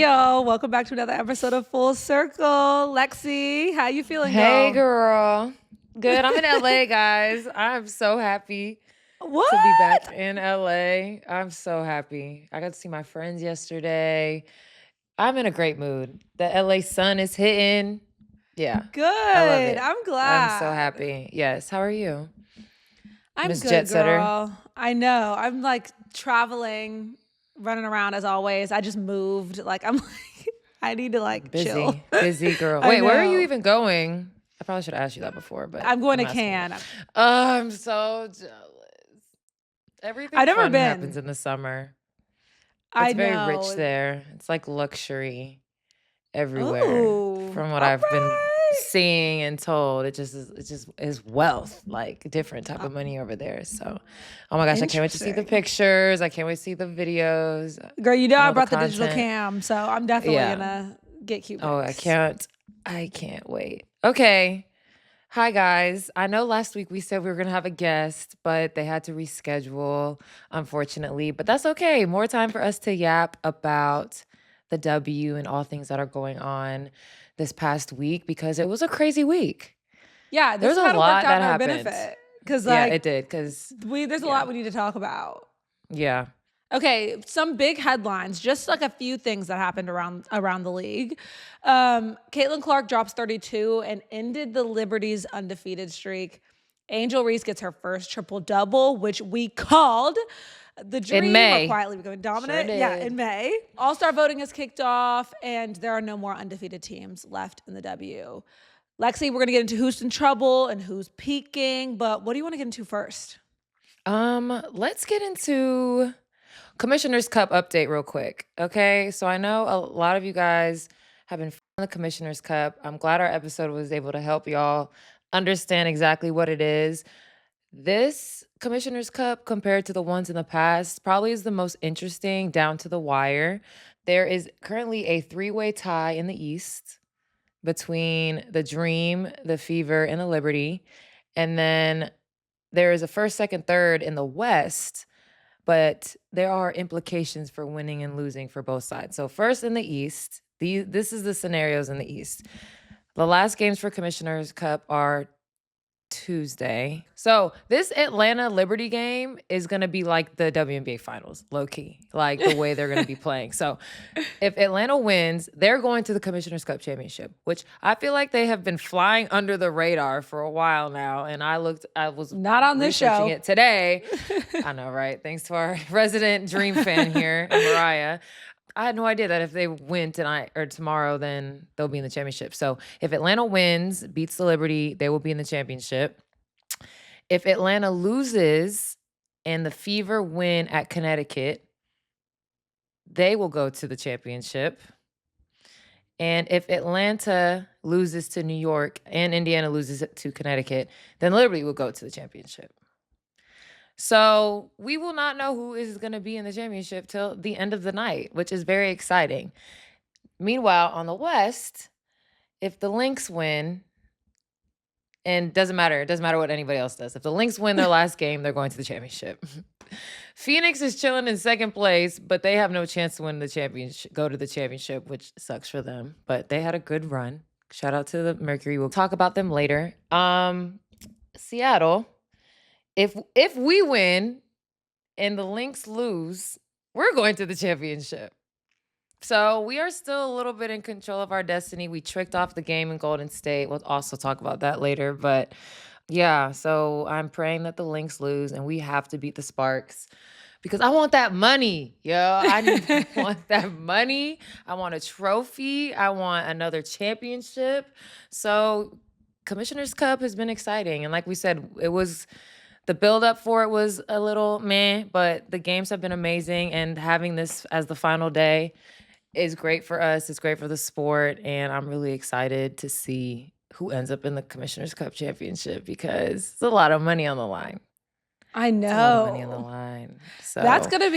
y'all. Welcome back to another episode of Full Circle. Lexie, how you feeling, Hey, girl. Good. I'm in LA, guys. I'm so happy to be back in LA. I'm so happy. I got to see my friends yesterday. I'm in a great mood. The LA sun is hitting. Yeah. Good. I love it. I'm glad. I'm so happy. Yes. How are you? I'm Miss good, Jet Setter? girl. I know. I'm like traveling, running around as always. I just moved. I need to chill. Busy girl. I Wait, where are you know. even going? I probably should have asked you that before, but I'm going to asking you. Cannes. I'm so jealous. Everything I've never fun been. happens in the summer. I It's very know. rich there. It's like luxury everywhere. Ooh, From what all I've been right. seeing and told, it just is wealth, like different type of money over there. So, oh my gosh, I can't wait to see the Interesting. pictures. I can't wait to see the videos. Girl, you know I all brought the the digital content. cam, so I'm definitely Yeah. gonna get cute. Oh, pics. I can't wait. Okay. Hi, guys. I know last week we said we were going to have a guest, but they had to reschedule, unfortunately. But that's okay. More time for us to yap about the W and all things that are going on this past week because it was a crazy week. Yeah, There's this a kind of lot worked out that in our happened. benefit because Yeah, it did. Because, there's a lot we need to talk about. yeah. Okay, some big headlines, just like a few things that happened around the league. Caitlin Clark drops 32 and ended the Liberty's undefeated streak. Angel Reese gets her first triple-double, which we called the dream May. of quietly becoming dominant. Sure Yeah, did. in May. All-Star voting has kicked off, and there are no more undefeated teams left in the W. Lexie, we're going to get into who's in trouble and who's peaking, but what do you want to get into first? Let's get into Commissioner's Cup update real quick. Okay, so I know a lot of you guys have been following the Commissioner's Cup. I'm glad our episode was able to help y'all understand exactly what it is. This Commissioner's Cup, compared to the ones in the past, probably is the most interesting down to the wire. There is currently a 3-way tie in the East between the Dream, the Fever, and the Liberty. And then there is a first, second, third in the West, but there are implications for winning and losing for both sides. So first in the East, this is the scenarios in the East. The last games for Commissioner's Cup are Tuesday. So this Atlanta Liberty game is going to be like the WNBA finals, low key, like the way they're going to be playing. So if Atlanta wins, they're going to the Commissioner's Cup championship, which I feel like they have been flying under the radar for a while now. And I was Not on this researching show. it today. I know, right? Thanks to our resident Dream fan here, Mariah. I had no idea that if they win tonight or tomorrow, then they'll be in the championship. So if Atlanta wins, beats the Liberty, they will be in the championship. If Atlanta loses and the Fever win at Connecticut, they will go to the championship. And if Atlanta loses to New York and Indiana loses to Connecticut, then Liberty will go to the championship. So we will not know who is going to be in the championship till the end of the night, which is very exciting. Meanwhile, on the West, if the Lynx win, and it doesn't matter what anybody else does. If the Lynx win their last game, they're going to the championship. Phoenix is chilling in second place, but they have no chance to win the championship, go to the championship, which sucks for them. But they had a good run. Shout out to the Mercury. We'll talk about them later. Seattle. If we win and the Lynx lose, we're going to the championship. So we are still a little bit in control of our destiny. We tricked off the game in Golden State. We'll also talk about that later. But yeah, so I'm praying that the Lynx lose and we have to beat the Sparks because I want that money, yo. I want that money. I want a trophy. I want another championship. So Commissioner's Cup has been exciting. And like we said, the build-up for it was a little meh, but the games have been amazing. And having this as the final day is great for us. It's great for the sport. And I'm really excited to see who ends up in the Commissioner's Cup championship because it's a lot of money on the line. I know. It's a lot of money on the line. So that's gonna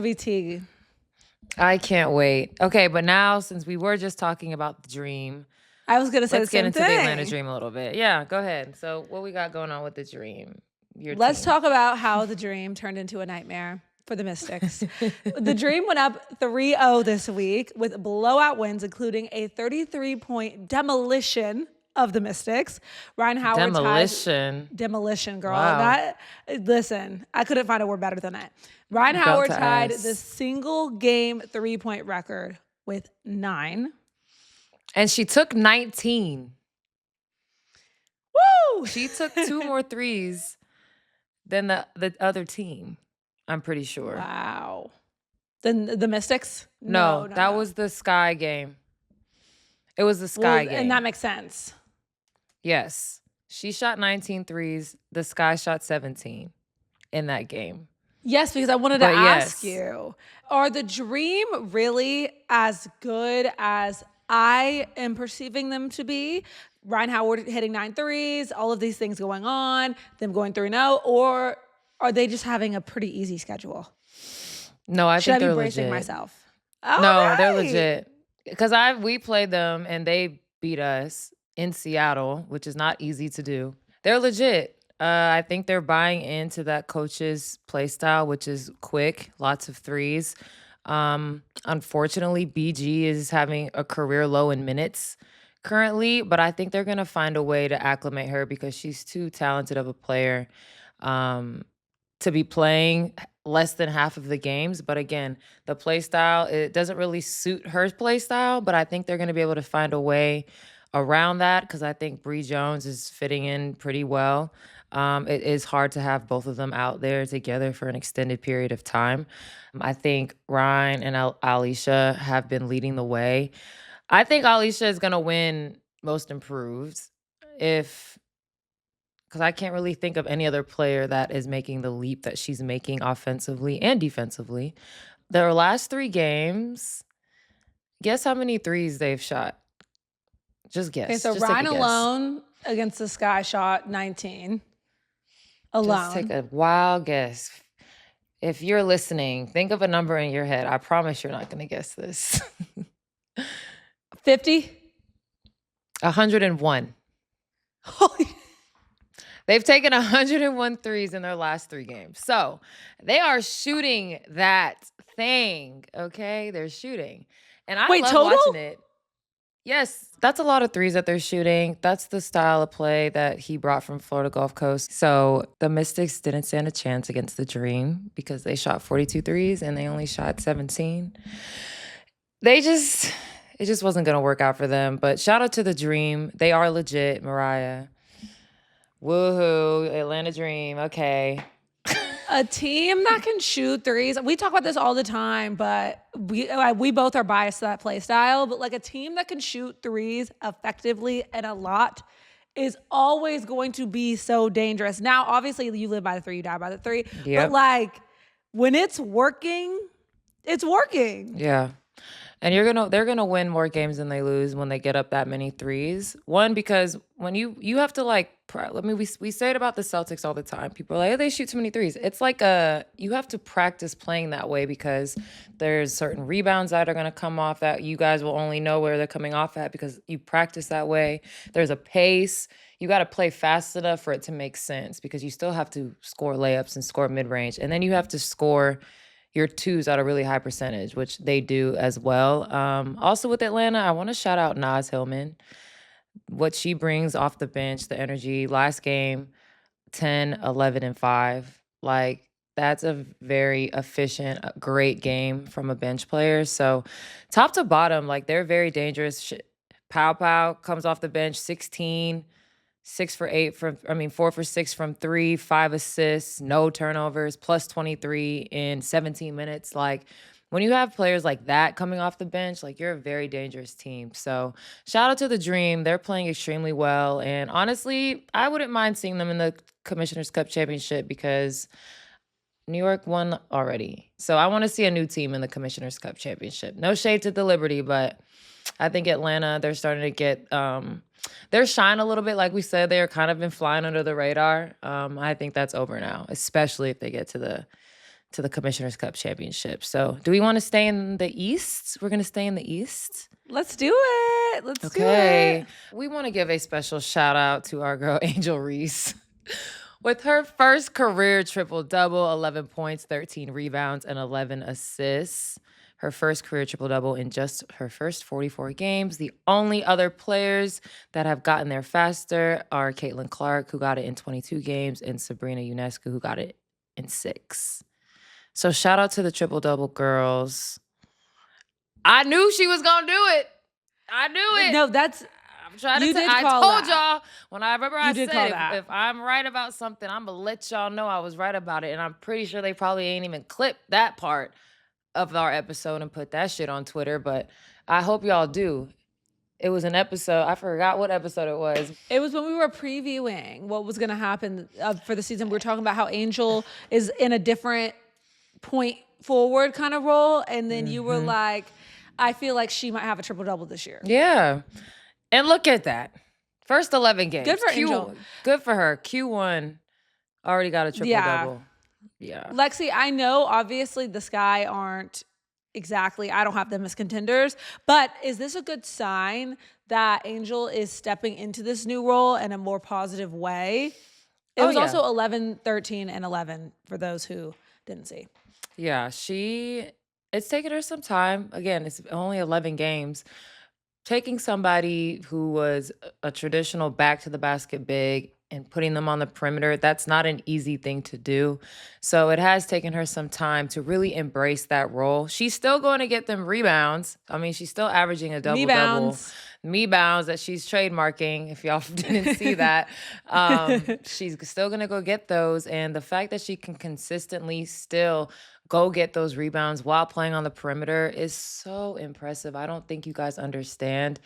be tea. I can't wait. Okay, but now since we were just talking about the Dream, I was gonna say let's the same get into thing. the Atlanta Dream a little bit. Yeah, go ahead. So what we got going on with the Dream? Let's talk about how the Dream turned into a nightmare. for the Mystics. The Dream went up 3-0 this week with blowout wins, including a 33-point demolition of the Mystics. Ryan Howard demolition, girl. Wow. Listen, I couldn't find a word better than that. Ryan Howard tied the single game 3-point record with 9. And she took 19. Woo! She took 2 more threes than the other team, I'm pretty sure. Wow. Then the Mystics? No, that was the Sky game. It was the Sky game. And that makes sense. Yes. She shot 19 threes. The Sky shot 17 in that game. Yes, because I wanted to ask you, are the Dream really as good as I am perceiving them to be? Ryan Howard hitting 9 threes, all of these things going on, them going 3-0, or are they just having a pretty easy schedule? No, I think they're legit. Should I be bracing myself? They're legit. Because we played them and they beat us in Seattle, which is not easy to do. They're legit. I think they're buying into that coach's play style, which is quick, lots of threes. Unfortunately, BG is having a career low in minutes currently, but I think they're going to find a way to acclimate her because she's too talented of a player to be playing less than half of the games. But again, the play style, it doesn't really suit her play style, but I think they're going to be able to find a way around that because I think Bree Jones is fitting in pretty well. It is hard to have both of them out there together for an extended period of time. I think Ryan and Alicia have been leading the way. I think Alicia is going to win Most Improved because I can't really think of any other player that is making the leap that she's making offensively and defensively. Their last 3 games, guess how many threes they've shot? Just guess. Okay, so Ryan alone against the Sky shot 19. Alone. Just take a wild guess. If you're listening, think of a number in your head. I promise you're not going to guess this. 50? 101. They've taken 101 threes in their last 3 games. So they are shooting that thing, okay? They're shooting. And I love watching it. Yes, that's a lot of threes that they're shooting. That's the style of play that he brought from Florida Gulf Coast. So the Mystics didn't stand a chance against the Dream because they shot 42 threes and they only shot 17. It just wasn't going to work out for them. But shout out to the Dream. They are legit, Mariah. Woohoo, Atlanta Dream. Okay. A team that can shoot threes. We talk about this all the time, but we both are biased to that play style. But like a team that can shoot threes effectively and a lot is always going to be so dangerous. Now, obviously, you live by the 3, you die by the 3. Yep. But like when it's working, it's working. Yeah. And they're gonna win more games than they lose when they get up that many threes. One, because when you have to we say it about the Celtics all the time. People are like, oh, they shoot too many threes. It's like you have to practice playing that way because there's certain rebounds that are gonna come off that you guys will only know where they're coming off at because you practice that way. There's a pace. You got to play fast enough for it to make sense because you still have to score layups and score mid-range. And then you have to score your 2s at a really high percentage, which they do as well. Also with Atlanta, I want to shout out Naz Hillman. What she brings off the bench, the energy. Last game, 10, 11, and 5. Like, that's a very efficient, great game from a bench player. So top to bottom, like, they're very dangerous. Pow Pow comes off the bench, 16. 4 for 6 from 3, 5 assists, no turnovers, plus 23 in 17 minutes. Like, when you have players like that coming off the bench, like, you're a very dangerous team. So shout out to the Dream. They're playing extremely well. And honestly, I wouldn't mind seeing them in the Commissioner's Cup Championship because New York won already. So I want to see a new team in the Commissioner's Cup Championship. No shade to the Liberty, but I think Atlanta, they're starting to get their shine a little bit. Like we said, they're kind of been flying under the radar. I think that's over now, especially if they get to the Commissioner's Cup Championship. So do we want to stay in the East? We're going to stay in the East. Let's do it. Let's do it. We want to give a special shout out to our girl, Angel Reese. With her first career triple-double, 11 points, 13 rebounds, and 11 assists. Her first career triple-double in just her first 44 games. The only other players that have gotten there faster are Caitlin Clark, who got it in 22 games, and Sabrina Ionescu, who got it in 6. So shout out to the triple-double girls. I knew she was going to do it. I knew it. No, that's I'm trying you to did I call told that. y'all when I remember I You did call said that. if I'm right about something, I'm gonna let y'all know I was right about it. And I'm pretty sure they probably ain't even clipped that part of our episode and put that shit on Twitter. But I hope y'all do. It was an episode. I forgot what episode it was. It was when we were previewing what was going to happen for the season. We were talking about how Angel is in a different point forward kind of role. And then you were like, I feel like she might have a triple-double this year. Yeah. And look at that. First 11 games. Good for Angel. Good for her. Q1 already got a triple-double. Yeah. Lexie, I know obviously the Sky aren't exactly, I don't have them as contenders, but is this a good sign that Angel is stepping into this new role in a more positive way? It was also 11, 13, and 11 for those who didn't see. Yeah, it's taken her some time. Again, it's only 11 games. Taking somebody who was a traditional back to the basket big and putting them on the perimeter, that's not an easy thing to do. So it has taken her some time to really embrace that role. She's still going to get them rebounds. I mean, she's still averaging a double-double. Me-bounds that she's trademarking, if y'all didn't see that. She's still going to go get those. And the fact that she can consistently still go get those rebounds while playing on the perimeter is so impressive. I don't think you guys understand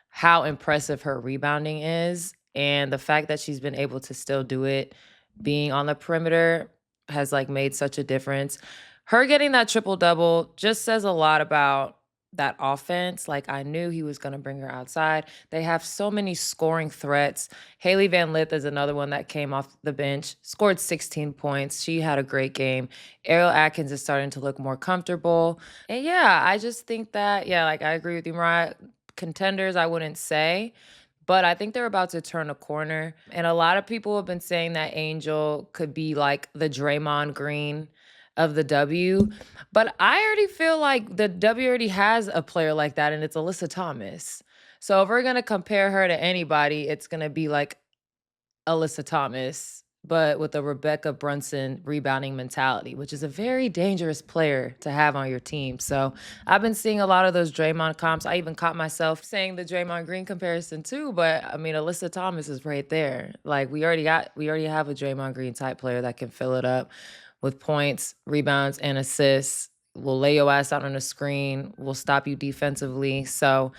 how impressive her rebounding is. And the fact that she's been able to still do it being on the perimeter has like made such a difference. Her getting that triple-double just says a lot about that offense. Like, I knew he was going to bring her outside. They have so many scoring threats. Haley Van Lith is another one that came off the bench, scored 16 points. She had a great game. Ariel Atkins is starting to look more comfortable. And yeah, I just think that, like, I agree with you, Mariah. Contenders, I wouldn't say, but I think they're about to turn a corner. And a lot of people have been saying that Angel could be like the Draymond Green of the W. But I already feel like the W already has a player like that, and it's Alyssa Thomas. So if we're going to compare her to anybody, it's going to be like Alyssa Thomas, but with a Rebecca Brunson rebounding mentality, which is a very dangerous player to have on your team. So I've been seeing a lot of those Draymond comps. I even caught myself saying the Draymond Green comparison too, but I mean, Alyssa Thomas is right there. Like, we already have a Draymond Green type player that can fill it up with points, rebounds, and assists. Will lay your ass out on the screen, will stop you defensively. So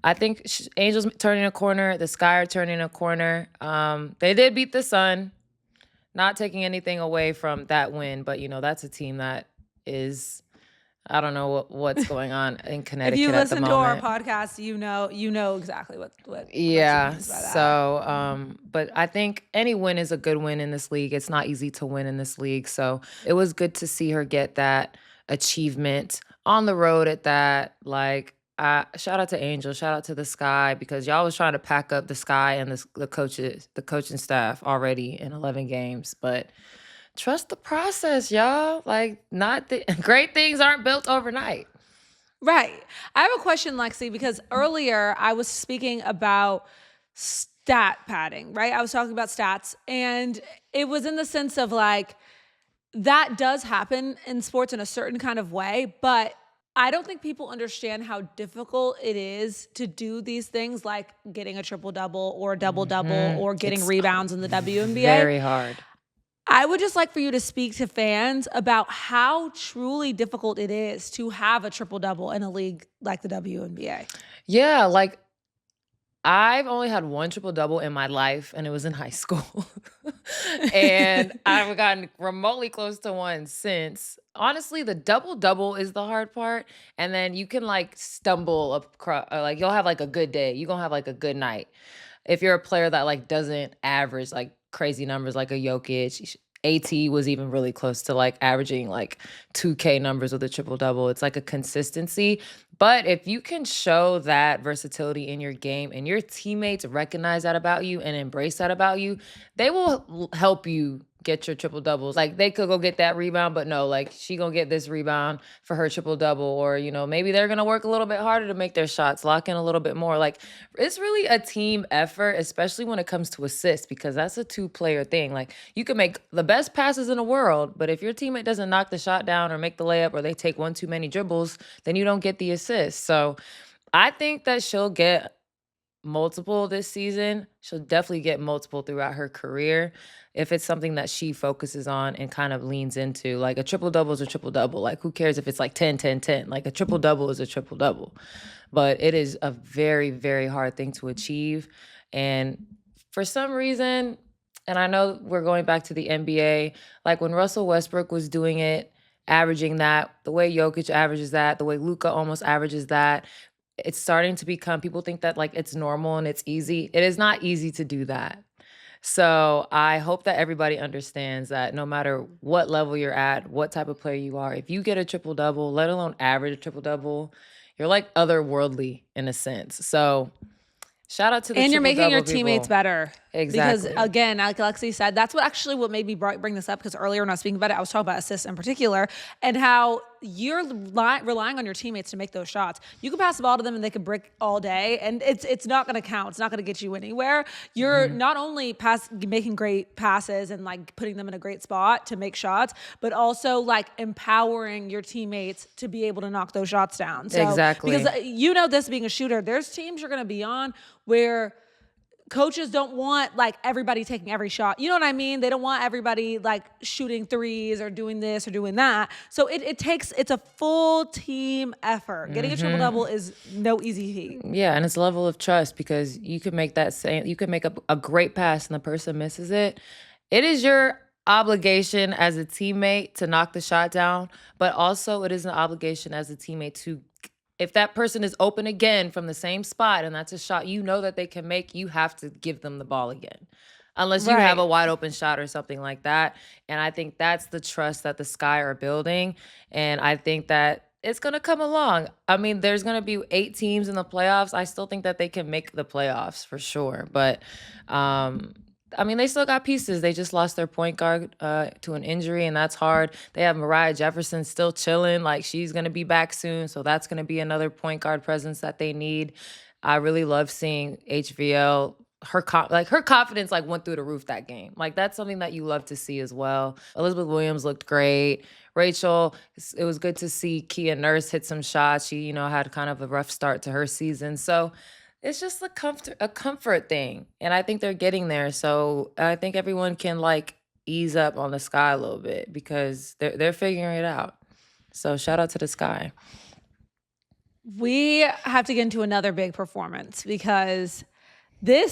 I think Angel's turning a corner. The Sky are turning a corner. They did beat the Sun. Not taking anything away from that win, but, that's a team that is, I don't know what's going on in Connecticut at the moment. If you listen to our podcast, you know exactly what yeah, means by that. So, but I think any win is a good win in this league. It's not easy to win in this league. So it was good to see her get that achievement on the road at that. Like, shout out to Angel, shout out to the Sky, because y'all was trying to pack up the Sky and the coaching staff already in 11 games. But trust the process, y'all. Like, great things aren't built overnight. Right. I have a question, Lexie, because earlier I was speaking about stat padding, right? I was talking about stats, and it was in the sense of like, that does happen in sports in a certain kind of way, but I don't think people understand how difficult it is to do these things, like getting a triple-double or a double-double or getting rebounds in the WNBA. Very hard. I would just like for you to speak to fans about how truly difficult it is to have a triple-double in a league like the WNBA. Yeah, like, I've only had one triple-double in my life, and it was in high school. And I've gotten remotely close to one since. Honestly, the double-double is the hard part. And then you can, like, stumble across, like, you'll have, like, a good day. You're going to have, like, a good night. If you're a player that, like, doesn't average, like, crazy numbers like a Jokic, AT was even really close to like averaging like 2K numbers with a triple double. It's like a consistency. But if you can show that versatility in your game and your teammates recognize that about you and embrace that about you, they will help you get your triple doubles. Like they could go get that rebound, but no, like she gonna get this rebound for her triple double, or maybe they're gonna work a little bit harder to make their shots, lock in a little bit more. Like it's really a team effort, especially when it comes to assists, because that's a two-player thing. Like you can make the best passes in the world, but if your teammate doesn't knock the shot down or make the layup, or they take one too many dribbles, then you don't get the assist. So I think that she'll get multiple this season. She'll definitely get multiple throughout her career if it's something that she focuses on and kind of leans into. Like a triple double is a triple double. Like who cares if it's like 10, 10, 10? Like a triple double is a triple double. But it is a very, very hard thing to achieve. And for some reason, and I know we're going back to the NBA, like when Russell Westbrook was doing it, averaging that, the way Jokic averages that, the way Luka almost averages that, it's starting to become, people think that like it's normal and it's easy. It is not easy to do that. So I hope that everybody understands that no matter what level you're at, what type of player you are, if you get a triple double, let alone average a triple double, you're like otherworldly in a sense. So shout out to the And you're making your triple-double teammates people. better. Exactly. Because again, like Lexie said, that's what made me bring this up, because earlier when I was speaking about it, I was talking about assists in particular and how you're relying on your teammates to make those shots. You can pass the ball to them and they can brick all day, and it's not going to count. It's not going to get you anywhere. You're not only making great passes and like putting them in a great spot to make shots, but also like empowering your teammates to be able to knock those shots down. So, Exactly. Because this being a shooter, there's teams you're going to be on where coaches don't want like everybody taking every shot. You know what I mean? They don't want everybody like shooting threes or doing this or doing that. So it's a full team effort. Getting a triple double is no easy feat. Yeah, and it's a level of trust, because you can make a great pass and the person misses it. It is your obligation as a teammate to knock the shot down, but also it is an obligation as a teammate to, if that person is open again from the same spot and that's a shot that they can make, you have to give them the ball again. Unless you have a wide open shot or something like that. And I think that's the trust that the Sky are building. And I think that it's going to come along. I mean, there's going to be 8 teams in the playoffs. I still think that they can make the playoffs for sure. But I mean, they still got pieces. They just lost their point guard to an injury, and that's hard. They have Mariah Jefferson still chilling. Like, she's going to be back soon, so that's going to be another point guard presence that they need. I really love seeing HVL. Her confidence like went through the roof that game. Like, that's something that you love to see as well. Elizabeth Williams looked great. Rachel, it was good to see Kia Nurse hit some shots. She, had kind of a rough start to her season. So it's just a comfort thing. And I think they're getting there. So I think everyone can like ease up on the Sky a little bit, because they're figuring it out. So shout out to the Sky. We have to get into another big performance, because I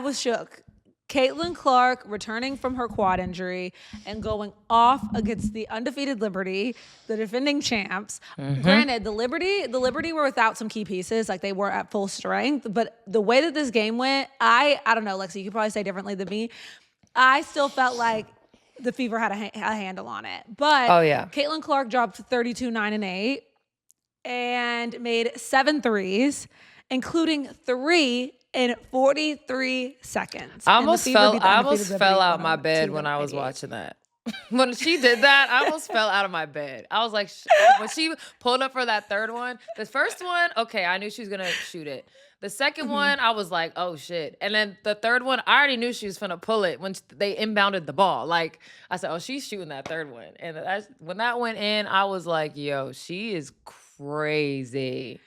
was shook. Caitlin Clark returning from her quad injury and going off against the undefeated Liberty, the defending champs. Granted, the Liberty were without some key pieces, like they were at full strength, but the way that this game went, I don't know, Lexie, you could probably say differently than me. I still felt like the Fever had a handle on it. But Caitlin Clark dropped 32, 9, and 8 and made 7 threes, including 3 in 43 seconds. I almost fell out my bed when I was watching that. When she did that, I almost fell out of my bed. I was like, when she pulled up for that third one, the first one, okay, I knew she was going to shoot it. The second one, I was like, oh shit. And then the third one, I already knew she was going to pull it when they inbounded the ball. Like, I said, oh, she's shooting that third one. And when that went in, I was like, yo, she is crazy.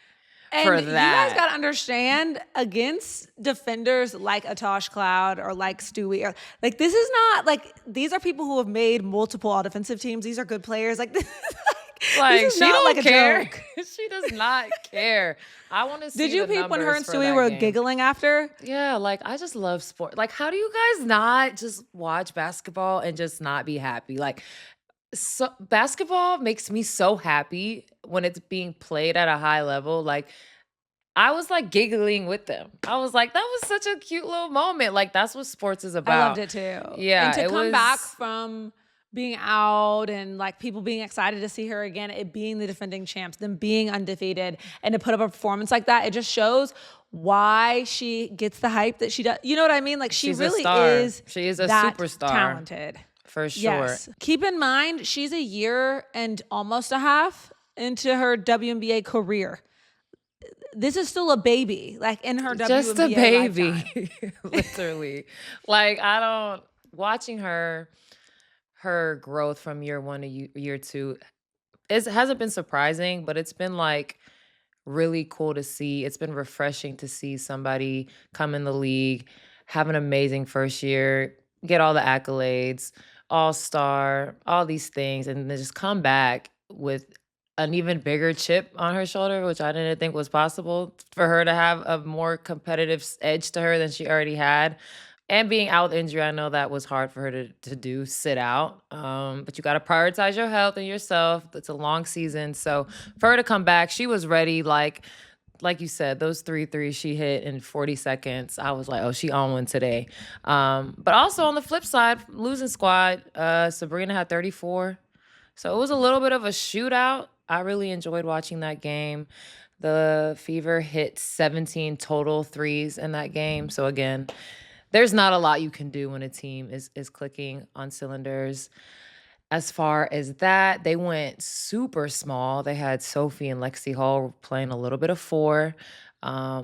And for that. You guys got to understand, against defenders like Atosh Cloud or like Stewie, or like, this is not like, these are people who have made multiple all defensive teams. These are good players. Like, this is she not don't like a care. joke. She does not care. I want to see. Did you the peep when her and numbers for Stewie that were game. giggling after? Yeah, like, I just love sport. Like, how do you guys not just watch basketball and just not be happy? Like, so basketball makes me so happy when it's being played at a high level. Like, I was like giggling with them. I was like, that was such a cute little moment. Like, that's what sports is I about. loved it too. Yeah, And to it come back was. from being out and like people being excited to see her again, it being the defending champs, them being undefeated, and to put up a performance like that, it just shows why she gets the hype that she does. You know what I mean? Like, she She's really a star. is She is a that superstar. talented. For sure. Yes. Keep in mind, she's a year and almost a half into her WNBA career. This is still a baby, like in her Just WNBA a baby. lifetime. Literally. Like, I don't, watching her growth from year one to year two, it hasn't been surprising, but it's been like really cool to see. It's been refreshing to see somebody come in the league, have an amazing first year, get all the accolades, all-star, all these things, and then just come back with an even bigger chip on her shoulder, which I didn't think was possible for her to have a more competitive edge to her than she already had. And being out with injury, I know that was hard for her to do, sit out. But you got to prioritize your health and yourself. It's a long season. So for her to come back, she was ready. Like you said, those 3 threes she hit in 40 seconds, I was like, oh, she on one today. But also on the flip side, losing squad, Sabrina had 34. So it was a little bit of a shootout. I really enjoyed watching that game. The Fever hit 17 total threes in that game. So again, there's not a lot you can do when a team is clicking on cylinders. As far as that, they went super small. They had Sophie and Lexie Hall playing a little bit of 4,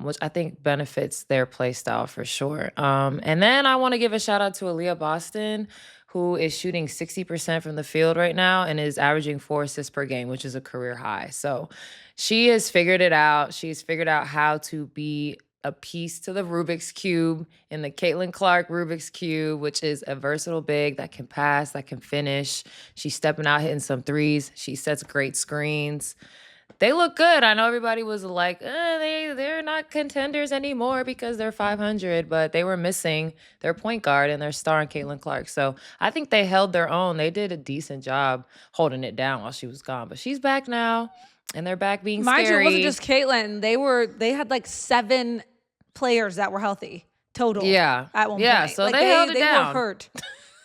which I think benefits their play style for sure. And then I want to give a shout out to Aaliyah Boston, who is shooting 60% from the field right now and is averaging 4 assists per game, which is a career high. So she has figured it out. She's figured out how to be a piece to the Rubik's Cube in the Caitlin Clark Rubik's Cube, which is a versatile big that can pass, that can finish. She's stepping out, hitting some threes. She sets great screens. They look good. I know everybody was like, they're not contenders anymore because they're 500, but they were missing their point guard and their star in Caitlin Clark. So I think they held their own. They did a decent job holding it down while she was gone, but she's back now, and they're back being Mind you, it scary. wasn't just Caitlin. They had like 7 players that were healthy total. Yeah. At one Yeah, point. so Like, they held it They down. were hurt.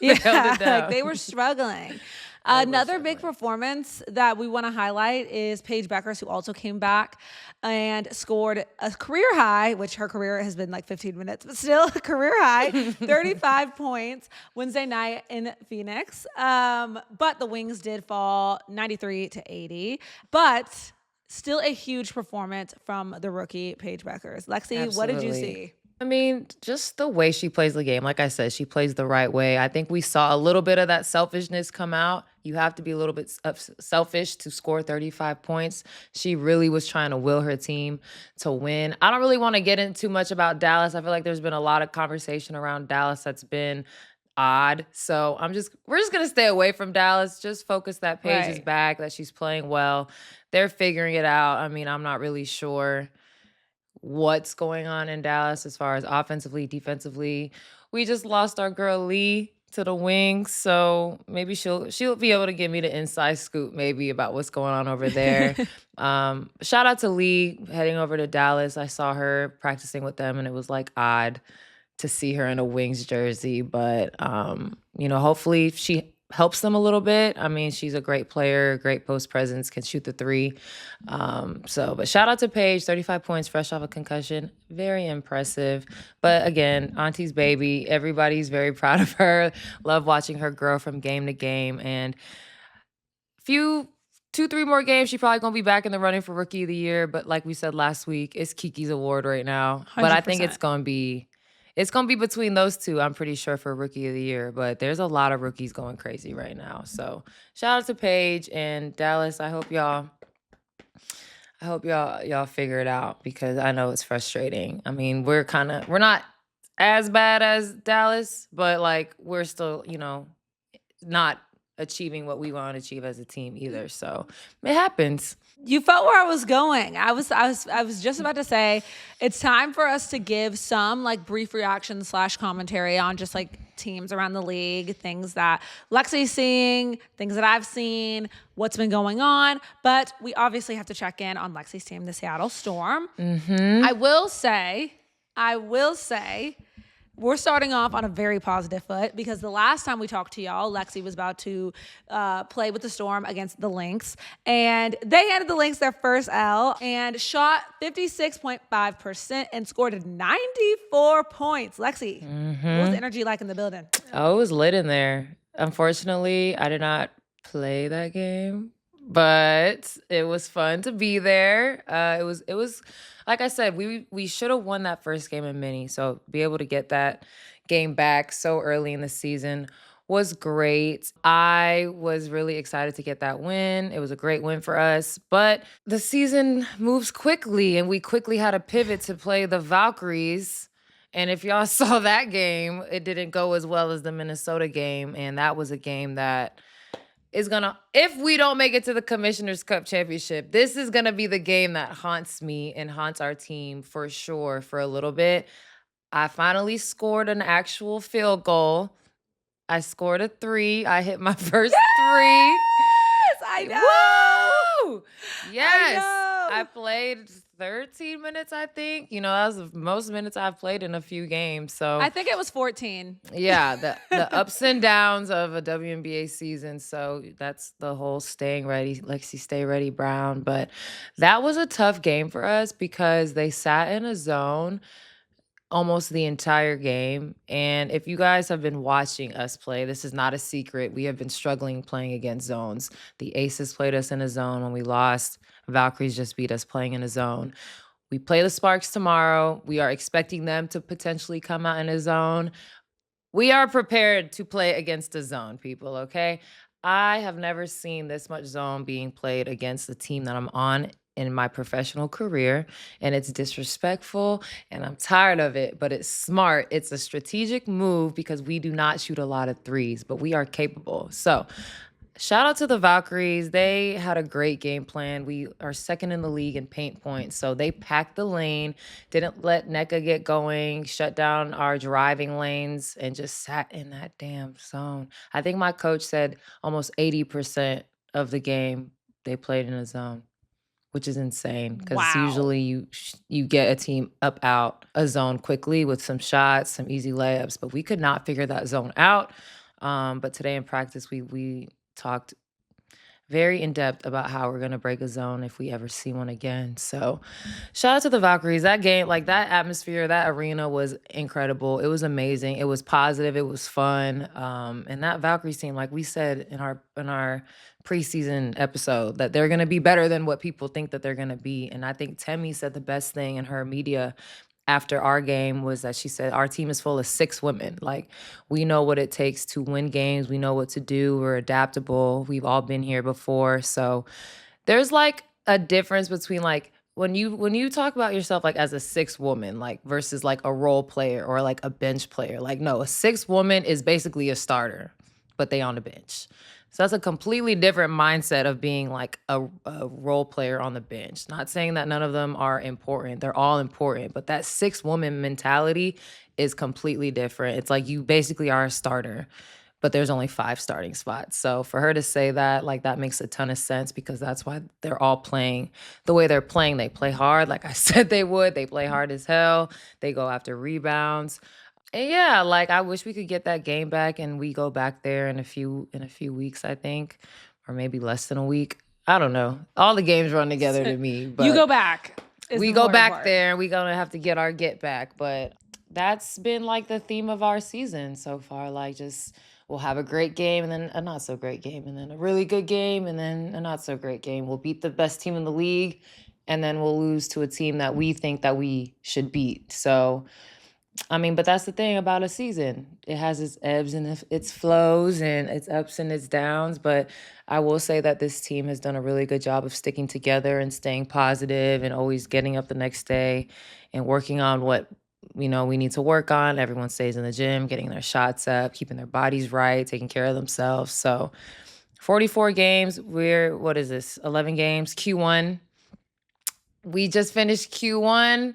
They held it down. Like they were struggling. Another big performance that we want to highlight is Paige Bueckers, who also came back and scored a career high, which her career has been like 15 minutes, but still a career high, 35 points Wednesday night in Phoenix. But the Wings did fall 93-80. But still a huge performance from the rookie Paige Bueckers. Lexie, what did you see? I mean, just the way she plays the game. Like I said, she plays the right way. I think we saw a little bit of that selfishness come out. You have to be a little bit selfish to score 35 points. She really was trying to will her team to win. I don't really want to get into too much about Dallas. I feel like there's been a lot of conversation around Dallas that's been odd. So we're just going to stay away from Dallas. Just focus that Paige is back, that she's playing well. They're figuring it out. I mean, I'm not really sure what's going on in Dallas as far as offensively, defensively. We just lost our girl Lee to the Wings, so maybe she'll be able to give me the inside scoop maybe about what's going on over there. Shout out to Lee heading over to Dallas. I saw her practicing with them, and it was like odd to see her in a Wings jersey, but hopefully she helps them a little bit. I mean, she's a great player, great post presence, can shoot the 3. But shout out to Paige, 35 points fresh off a concussion. Very impressive. But again, Auntie's baby, everybody's very proud of her. Love watching her grow from game to game. And 2-3 more games, she's probably going to be back in the running for Rookie of the Year. But like we said last week, it's Kiki's award right now. 100%. But I think it's going to be between those two, I'm pretty sure, for Rookie of the Year. But there's a lot of rookies going crazy right now. So shout out to Paige and Dallas. I hope y'all figure it out, because I know it's frustrating. I mean, we're not as bad as Dallas, but like we're still, not achieving what we want to achieve as a team either. So it happens. You felt where I was going. I was just about to say it's time for us to give some like brief reaction / commentary on just like teams around the league, things that Lexi's seeing, things that I've seen, what's been going on. But we obviously have to check in on Lexi's team, the Seattle Storm. I will say, we're starting off on a very positive foot because the last time we talked to y'all, Lexie was about to play with the Storm against the Lynx. And they handed the Lynx their first L and shot 56.5% and scored 94 points. Lexie, what was the energy like in the building? Oh, it was lit in there. Unfortunately, I did not play that game, but it was fun to be there. It was like I said, we should have won that first game in mini. So be able to get that game back so early in the season was great. I was really excited to get that win. It was a great win for us, but the season moves quickly and we quickly had to pivot to play the Valkyries. And if y'all saw that game, it didn't go as well as the Minnesota game. And that was a game that is gonna, if we don't make it to the Commissioner's Cup Championship, this is gonna be the game that haunts me and haunts our team for sure for a little bit. I finally scored an actual field goal. I scored a 3. I hit my first 3. Yes, I know. Woo! Yes. know. I played 13 minutes, I think. You know, that was the most minutes I've played in a few games. So I think it was 14. yeah, the ups and downs of a WNBA season. So that's the whole staying ready, Lexie Stay Ready Brown. But that was a tough game for us because they sat in a zone almost the entire game. And if you guys have been watching us play, this is not a secret. We have been struggling playing against zones. The Aces played us in a zone when we lost. Valkyries just beat us playing in a zone. We play the Sparks tomorrow. We are expecting them to potentially come out in a zone. We are prepared to play against a zone, people, okay? I have never seen this much zone being played against the team that I'm on in my professional career, and it's disrespectful, and I'm tired of it, but it's smart. It's a strategic move because we do not shoot a lot of threes, but we are capable. So shout out to the Valkyries. They had a great game plan. We are second in the league in paint points. So they packed the lane, didn't let NECA get going, shut down our driving lanes, and just sat in that damn zone. I think my coach said almost 80% of the game they played in a zone, which is insane because Wow. usually you get a team up out a zone quickly with some shots, some easy layups, but we could not figure that zone out. But today in practice, we talked very in depth about how we're going to break a zone if we ever see one again. So shout out to the Valkyries. That game, like that atmosphere, that arena was incredible. It was amazing. It was positive. It was fun. And that Valkyries team, like we said in our preseason episode, that they're going to be better than what people think that they're going to be. And I think Temi said the best thing in her media after our game was that she said, our team is full of 6 women. Like, we know what it takes to win games. We know what to do. We're adaptable. We've all been here before. So there's like a difference between like when you talk about yourself like as a 6th woman, like versus like a role player or like a bench player. Like, no, a 6th woman is basically a starter, but they on the bench. So that's a completely different mindset of being like a role player on the bench. Not saying that none of them are important. They're all important. But that 6 woman mentality is completely different. It's like you basically are a starter, but there's only 5 starting spots. So for her to say that, like that makes a ton of sense because that's why they're all playing the way they're playing. They play hard, like I said they would. They play hard as hell. They go after rebounds. And yeah, like I wish we could get that game back and we go back there in a few weeks, I think, or maybe less than a week. I don't know. All the games run together to me. But You go back. we go back there and we're gonna have to get our get back. But that's been like the theme of our season so far. Like just we'll have a great game and then a not so great game and then a really good game and then a not so great game. We'll beat the best team in the league and then we'll lose to a team that we think that we should beat. So I mean, but that's the thing about a season. It has its ebbs and its flows and its ups and its downs. But I will say that this team has done a really good job of sticking together and staying positive and always getting up the next day and working on what we need to work on. Everyone stays in the gym, getting their shots up, keeping their bodies right, taking care of themselves. So 44 games. What is this? 11 games. Q1. We just finished Q1.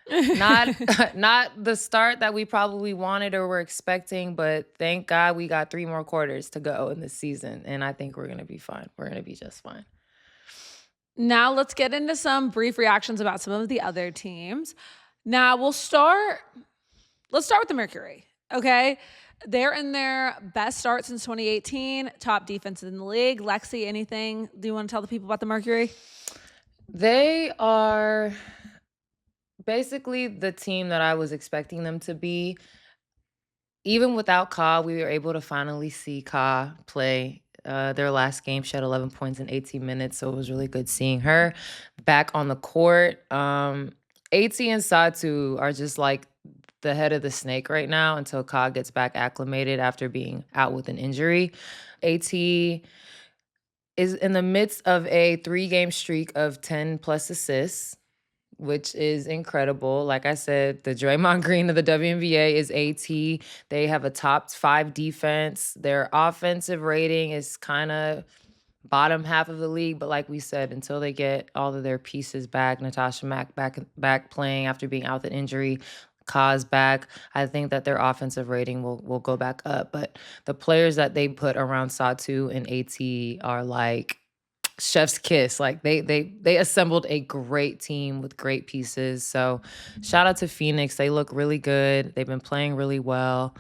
Not not the start that we probably wanted or were expecting, but thank God we got 3 more quarters to go in this season, and I think we're going to be fine. We're going to be just fine. Now let's get into some brief reactions about some of the other teams. Now let's start with the Mercury, okay? They're in their best start since 2018, top defense in the league. Lexie, anything do you want to tell the people about the Mercury? They are basically the team that I was expecting them to be. Even without Ka, we were able to finally see Ka play. Their last game, she had 11 points in 18 minutes, so it was really good seeing her back on the court. AT and Satu are just like the head of the snake right now until Ka gets back acclimated after being out with an injury. AT is in the midst of a 3-game streak of 10+ assists, which is incredible. Like I said, the Draymond Green of the WNBA is AT. They have a top 5 defense. Their offensive rating is kind of bottom half of the league, but like we said, until they get all of their pieces back, Natasha Mack back playing after being out with an injury, Ka's back, I think that their offensive rating will go back up. But the players that they put around Satu and AT are like chef's kiss. Like they assembled a great team with great pieces. So shout out to Phoenix. They look really good. They've been playing really well.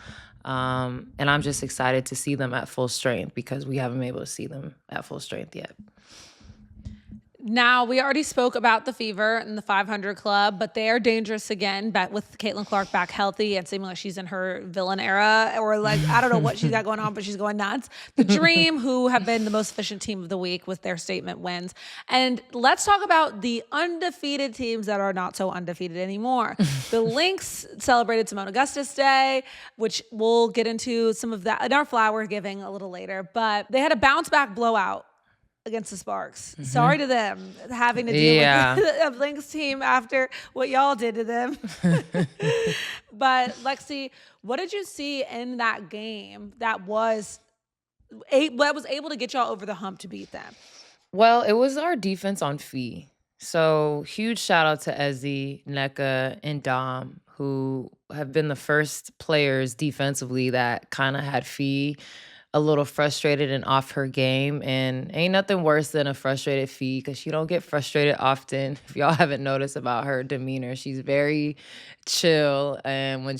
And I'm just excited to see them at full strength because we haven't been able to see them at full strength yet. Now, we already spoke about the Fever and the 500 Club, but they are dangerous again, back with Caitlin Clark back healthy and seeming like she's in her villain era, or like, I don't know what she's got going on, but she's going nuts. The Dream, who have been the most efficient team of the week with their statement wins. And let's talk about the undefeated teams that are not so undefeated anymore. The Lynx celebrated Seimone Augustus Day, which we'll get into some of that in our flower giving a little later, but they had a bounce back blowout against the Sparks. Mm-hmm. Sorry to them having to deal with a Lynx team after what y'all did to them. But Lexie, what did you see in that game that was able to get y'all over the hump to beat them? Well, it was our defense on Fee. So huge shout out to Ezzy, Nneka, and Dom, who have been the first players defensively that kind of had Fee a little frustrated and off her game. And ain't nothing worse than a frustrated Fee because she don't get frustrated often. If y'all haven't noticed about her demeanor, she's very chill. And when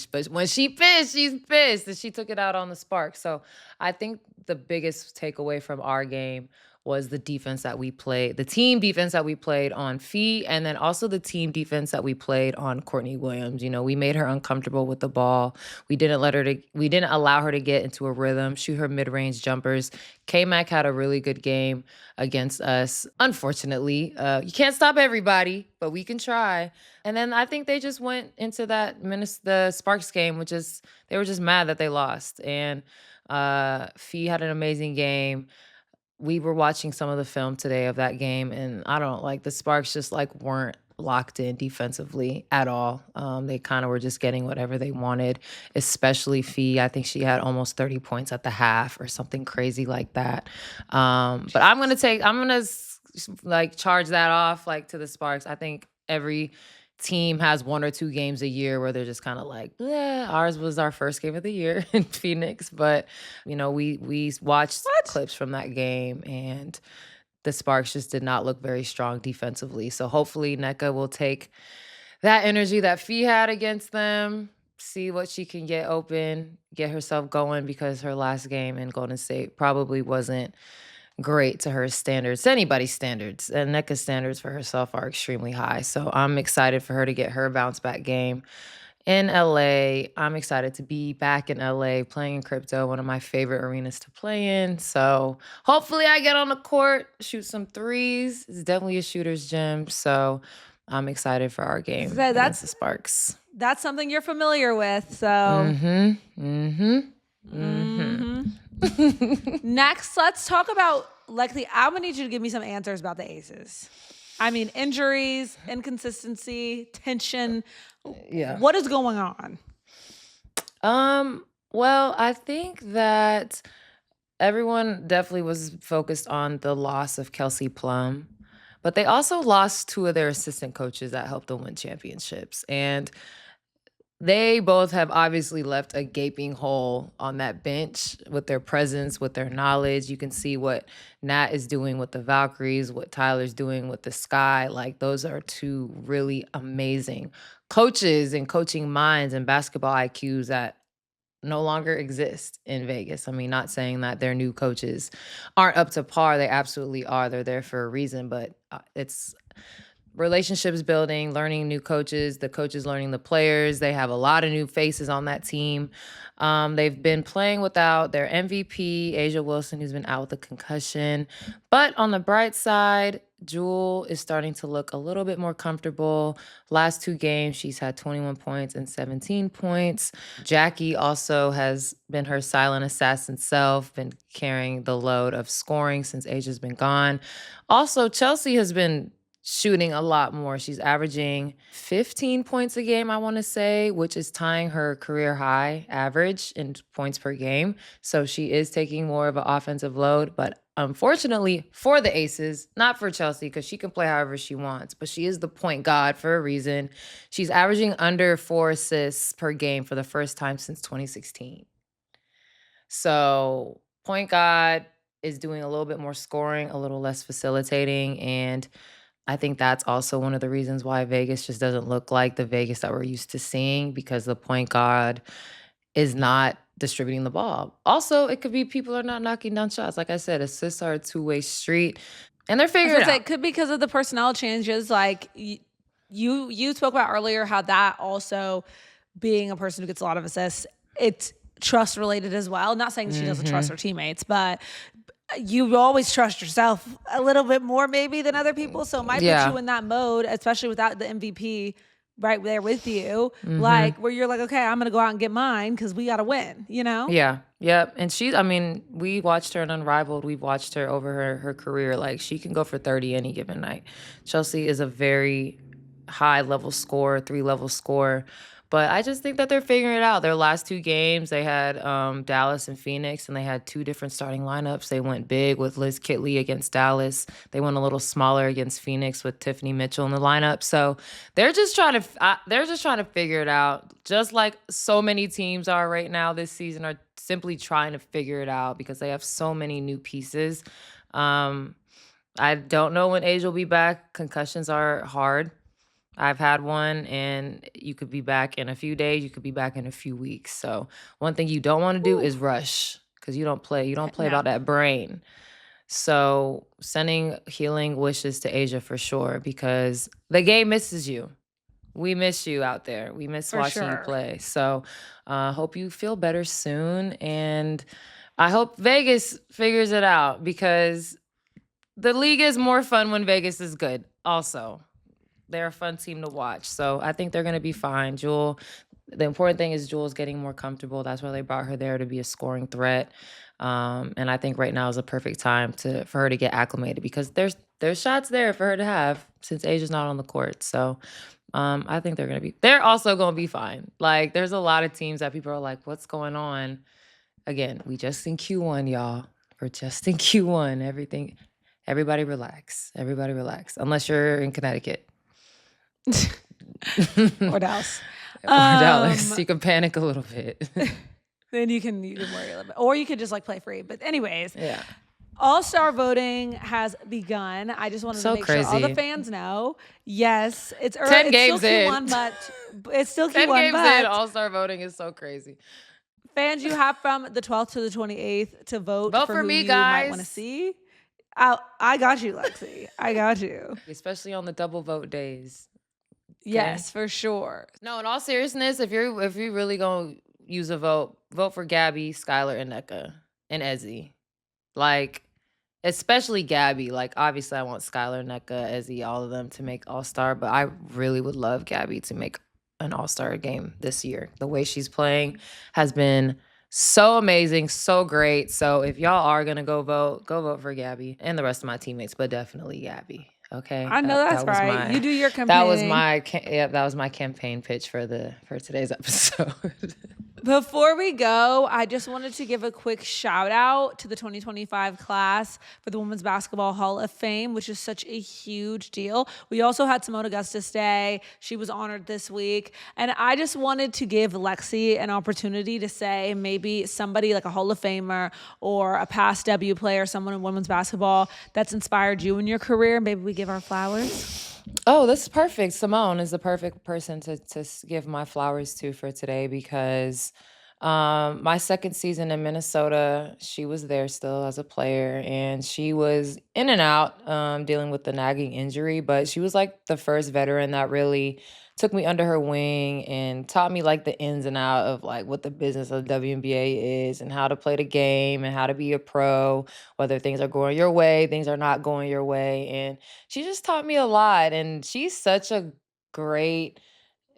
she pissed, she's pissed. And she took it out on the Sparks. So I think the biggest takeaway from our game was the defense that we played, the team defense that we played on Fee, and then also the team defense that we played on Courtney Williams. You know, we made her uncomfortable with the ball. We didn't allow her to get into a rhythm, shoot her mid-range jumpers. K-Mac had a really good game against us. Unfortunately, you can't stop everybody, but we can try. And then I think they just went into the Sparks game, which is they were just mad that they lost. And Fee had an amazing game. We were watching some of the film today of that game, and the Sparks just weren't locked in defensively at all. They kind of were just getting whatever they wanted, especially Fee. I think she had almost 30 points at the half or something crazy like that. But I'm going to charge that off to the Sparks. I think every team has 1 or 2 games a year where they're just kind of ours was our first game of the year in Phoenix, but we watched clips from that game and the Sparks just did not look very strong defensively. So hopefully Nneka will take that energy that Fee had against them, see what she can get open, get herself going, because her last game in Golden State probably wasn't great to her standards, to anybody's standards. And Nneka's standards for herself are extremely high. So I'm excited for her to get her bounce back game in LA. I'm excited to be back in LA playing in crypto, one of my favorite arenas to play in. So hopefully I get on the court, shoot some threes. It's definitely a shooter's gym. So I'm excited for our game against the Sparks. That's something you're familiar with. So Next, let's talk about Lexie. I'm gonna need you to give me some answers about the Aces. I mean, injuries, inconsistency, tension. Yeah. What is going on? Well, I think that everyone definitely was focused on the loss of Kelsey Plum, but they also lost two of their assistant coaches that helped them win championships. And they both have obviously left a gaping hole on that bench with their presence, with their knowledge. You can see what Nat is doing with the Valkyries, what Tyler's doing with the Sky. Like, those are two really amazing coaches and coaching minds and basketball IQs that no longer exist in Vegas. I mean, not saying that their new coaches aren't up to par. They absolutely are. They're there for a reason, but it's relationships building, learning new coaches, the coaches learning the players. They have a lot of new faces on that team. They've been playing without their MVP, Asia Wilson, who's been out with a concussion. But on the bright side, Jewel is starting to look a little bit more comfortable. Last two games, she's had 21 points and 17 points. Jackie also has been her silent assassin self, been carrying the load of scoring since Asia's been gone. Also, Chelsea has been shooting a lot more. She's averaging 15 points a game, I want to say, which is tying her career high average in points per game. So she is taking more of an offensive load, but unfortunately for the Aces, not for Chelsea, because she can play however she wants, but she is the point guard for a reason. She's averaging under 4 assists per game for the first time since 2016. So point guard is doing a little bit more scoring, a little less facilitating, and I think that's also one of the reasons why Vegas just doesn't look like the Vegas that we're used to seeing, because the point guard is not distributing the ball. Also, it could be people are not knocking down shots. Like I said, assists are a two-way street, and they're figuring it out. It could be because of the personnel changes. Like you spoke about earlier, how that also, being a person who gets a lot of assists, it's trust related as well. Not saying she doesn't trust her teammates, but you always trust yourself a little bit more maybe than other people. So it might put you in that mode, especially without the MVP right there with you, like where you're like, okay, I'm going to go out and get mine because we got to win, you know? Yeah. Yep. And I mean, we watched her in Unrivaled. We've watched her over her career. Like, she can go for 30 any given night. Chelsea is a very high level scorer, 3-level scorer. But I just think that they're figuring it out. Their last two games, they had Dallas and Phoenix, and they had two different starting lineups. They went big with Liz Kitley against Dallas. They went a little smaller against Phoenix with Tiffany Mitchell in the lineup. So they're just trying to figure it out, just like so many teams are right now this season, are simply trying to figure it out because they have so many new pieces. I don't know when Age will be back. Concussions are hard. I've had one, and you could be back in a few days. You could be back in a few weeks. So one thing you don't want to do is rush, because you don't play about that brain. So sending healing wishes to Asia for sure, because the game misses you. We miss you out there. We miss watching you play. So hope you feel better soon. And I hope Vegas figures it out, because the league is more fun when Vegas is good also. They're a fun team to watch. So I think they're going to be fine. Jewel, the important thing is Jewel's getting more comfortable. That's why they brought her there, to be a scoring threat. And I think right now is a perfect time for her to get acclimated, because there's shots there for her to have since Asia's not on the court. So I think they're also going to be fine. Like, there's a lot of teams that people are like, what's going on? Again, we just in Q1, y'all. We're just in Q1. Everybody relax. Everybody relax. Unless you're in Connecticut. Or Dallas. Or Dallas. You can panic a little bit. Then you can worry a little bit. Or you could just like play free. But anyways. Yeah. All-Star voting has begun. I just wanted to make sure all the fans know. Yes, it's 10 games still Q1, in. but it's still Q1. 10 games in, All-Star voting is so crazy. Fans, you have from the 12th to the 28th to vote for who me, you guys. might want to see. I got you, Lexie. I got you. Especially on the double vote days. Okay? Yes, for sure. No, in all seriousness, if you're really gonna use a vote for Gabby, Skylar, and Nneka, and Ezzy. Like, especially Gabby. Like, obviously, I want Skylar, Nneka, Ezzy, all of them to make All-Star, but I really would love Gabby to make an All-Star game this year. The way she's playing has been so amazing, so great. So if y'all are gonna go vote for Gabby and the rest of my teammates, but definitely Gabby. Okay, I know that's right. You do your campaign. That was my campaign pitch for today's episode. Before we go, I just wanted to give a quick shout out to the 2025 class for the Women's Basketball Hall of Fame, which is such a huge deal. We also had Seimone Augustus Day. She was honored this week. And I just wanted to give Lexie an opportunity to say maybe somebody like a Hall of Famer or a past W player, someone in women's basketball that's inspired you in your career. Maybe we give our flowers. Oh, this is perfect. Seimone is the perfect person to give my flowers to for today because my second season in Minnesota, she was there still as a player and she was in and out dealing with the nagging injury, but she was like the first veteran that really took me under her wing and taught me like the ins and out of like what the business of the WNBA is and how to play the game and how to be a pro, whether things are going your way, things are not going your way. And she just taught me a lot. And she's such a great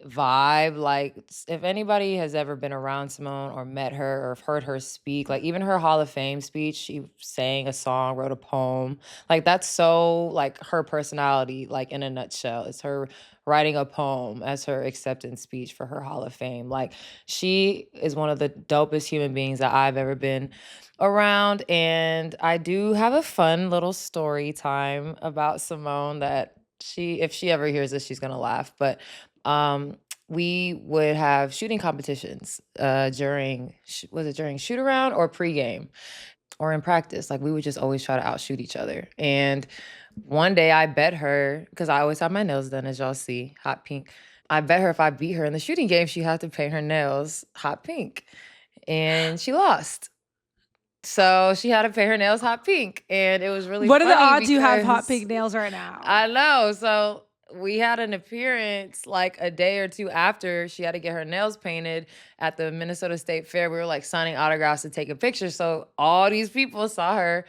vibe. Like if anybody has ever been around Seimone or met her or heard her speak, like even her Hall of Fame speech, she sang a song, wrote a poem. Like that's so like her personality, like in a nutshell. It's her writing a poem as her acceptance speech for her Hall of Fame. Like she is one of the dopest human beings that I've ever been around. And I do have a fun little story time about Seimone that if she ever hears this, she's gonna laugh. But we would have shooting competitions during shoot around or pregame or in practice. Like we would just always try to outshoot each other. And one day I bet her, because I always have my nails done, as y'all see, hot pink. I bet her if I beat her in the shooting game, she had to paint her nails hot pink. And she lost. So she had to paint her nails hot pink. And it was really What are funny the odds you have hot because- pink nails right now? I know. So we had an appearance like a day or two after she had to get her nails painted at the Minnesota State Fair. We were like signing autographs and taking pictures. So all these people saw her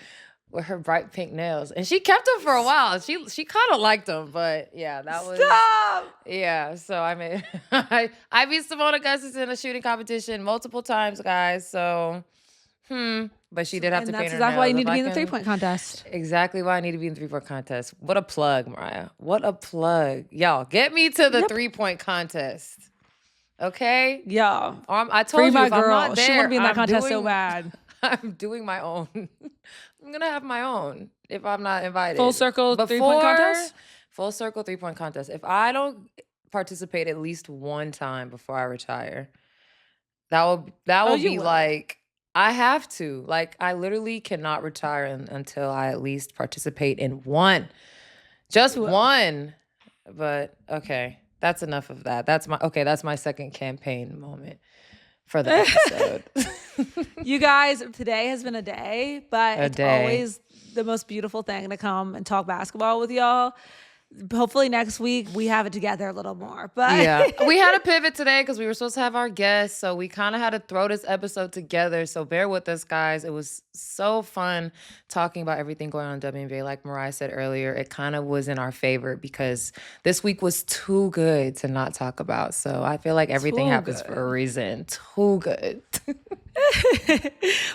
with her bright pink nails. And she kept them for a while. She kind of liked them. But yeah, that was... Stop! Yeah, so I mean, I beat Seimone Augustus in a shooting competition multiple times, guys. So, but she did have to paint her nails. That's exactly why you need to be in the three-point contest. Exactly why I need to be in the three-point contest. What a plug, Mariah. What a plug. Y'all, get me to the three-point contest. Okay? Yeah. I told Free you, my if I'm girl. not there, She want to be in that I'm contest so doing- bad. I'm doing my own. I'm going to have my own if I'm not invited. Full circle three-point contest? Full circle three-point contest. If I don't participate at least one time before I retire, that will be like... I have to. Like, I literally cannot retire until I at least participate in one. Just one. But, okay. That's enough of that. That's my second campaign moment for the episode. You guys, today has been a day, but it's always the most beautiful thing to come and talk basketball with y'all. Hopefully next week we have it together a little more. But yeah, we had a pivot today because we were supposed to have our guests, so we kind of had to throw this episode together. So bear with us, guys. It was so fun talking about everything going on in WNBA. Like Mariah said earlier, it kind of was in our favor because this week was too good to not talk about. So I feel like everything happens for a reason. Too good.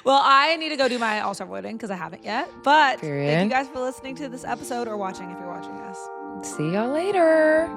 Well, I need to go do my All-Star voting because I haven't yet. But Period. thank you guys for listening to this episode or watching if you're watching us. See y'all later.